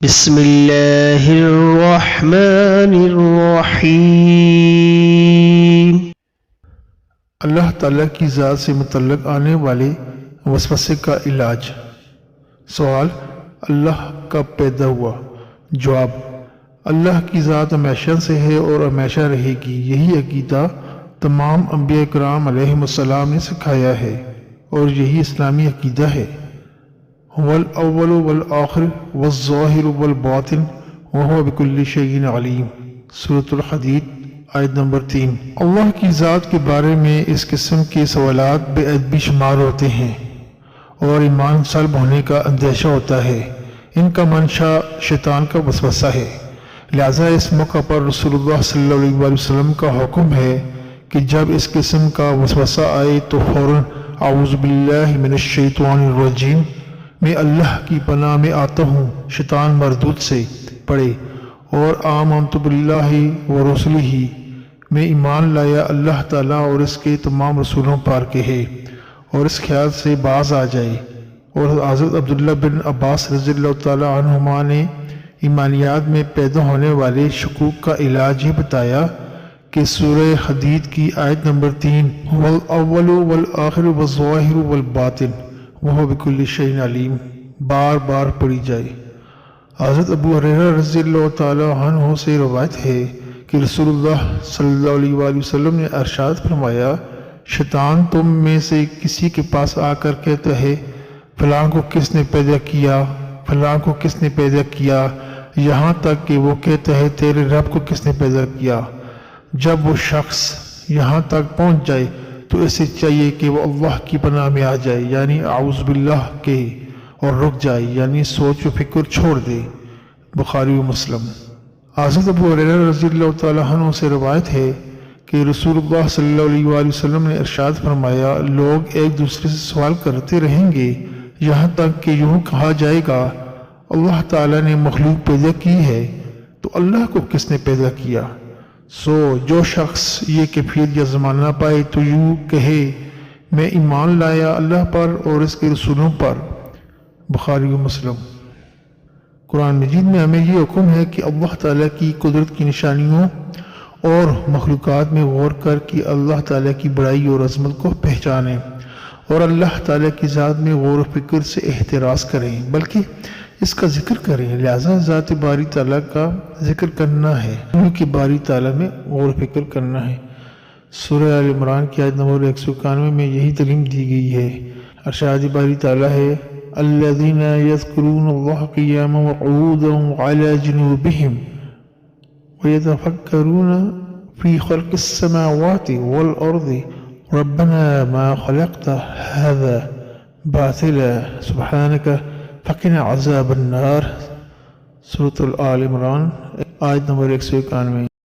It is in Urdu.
بسم اللہ الرحمن الرحیم۔ اللہ تعالیٰ کی ذات سے متعلق آنے والے وسوسے کا علاج۔ سوال: اللہ کب پیدا ہوا؟ جواب: اللہ کی ذات ہمیشہ سے ہے اور ہمیشہ رہے گی۔ یہی عقیدہ تمام انبیاء کرام علیہم السلام نے سکھایا ہے اور یہی اسلامی عقیدہ ہے۔ هو الاول والآخر والظاہر والباطن وهو بكل شیء علیم۔ سورۃ الحدید آیت نمبر 3۔ اللہ کی ذات کے بارے میں اس قسم کے سوالات بے ادبی شمار ہوتے ہیں اور ایمان سلب ہونے کا اندیشہ ہوتا ہے۔ ان کا منشا شیطان کا وسوسہ ہے، لہذا اس موقع پر رسول اللہ صلی اللہ علیہ وسلم کا حکم ہے کہ جب اس قسم کا وسوسہ آئے تو فوراً اعوذ باللہ من الشیطان الرجیم، میں اللہ کی پناہ میں آتا ہوں شیطان مردود سے پڑھے، اور آمنت باللہ ورسلہ، میں ایمان لایا اللہ تعالیٰ اور اس کے تمام رسولوں پر کہے اور اس خیال سے باز آ جائے۔ اور حضرت عبداللہ بن عباس رضی اللہ تعالیٰ عنہما نے ایمانیات میں پیدا ہونے والے شکوک کا علاج یہ بتایا کہ سورہ حدید کی آیت نمبر 3 والاول والآخر والظاہر والباطن وہو بکل شیء علیم بار بار پڑھی جائے۔ حضرت ابو ہریرہ رضی اللہ تعالیٰ عنہ سے روایت ہے کہ رسول اللہ صلی اللہ علیہ وآلہ وسلم نے ارشاد فرمایا، شیطان تم میں سے کسی کے پاس آ کر کہتا ہے فلاں کو کس نے پیدا کیا، فلاں کو کس نے پیدا کیا، یہاں تک کہ وہ کہتا ہے تیرے رب کو کس نے پیدا کیا۔ جب وہ شخص یہاں تک پہنچ جائے تو اسے چاہیے کہ وہ اللہ کی پناہ میں آ جائے، یعنی اعوذ باللہ کہے اور رک جائے، یعنی سوچ و فکر چھوڑ دے۔ بخاری و مسلم۔ حضرت ابو ہریرہ رضی اللہ تعالیٰ عنہ سے روایت ہے کہ رسول اللہ صلی اللہ علیہ وآلہ وسلم نے ارشاد فرمایا، لوگ ایک دوسرے سے سوال کرتے رہیں گے یہاں تک کہ یوں کہا جائے گا اللہ تعالیٰ نے مخلوق پیدا کی ہے تو اللہ کو کس نے پیدا کیا؟ سو جو شخص یہ کیفیت یا زمانہ پائے تو یوں کہے میں ایمان لایا اللہ پر اور اس کے رسولوں پر۔ بخاری و مسلم۔ قرآن مجید میں ہمیں یہ حکم ہے کہ اللہ تعالیٰ کی قدرت کی نشانیوں اور مخلوقات میں غور کر کے اللہ تعالیٰ کی بڑائی اور عظمت کو پہچانیں اور اللہ تعالیٰ کی ذات میں غور و فکر سے احتراز کریں، بلکہ اس کا ذکر کریں۔ لہذا ذات باری تعالیٰ کا ذکر کرنا ہے کیونکہ باری تعالیٰ میں غور و فکر کرنا ہے۔ سورہ آل عمران کی آیت نمبر 191 میں یہی تعلیم دی گئی ہے۔ ارشاد باری تعالیٰ ہے الذین یذکرون اللہ قیاما وقعودا وعلی جنوبہم ویتفکرون فی خلق السماوات والارض ربنا ما خلقت هذا باطلا سبحانک فقنا عذاب النار۔ سورۃ آل عمران آیت نمبر 191۔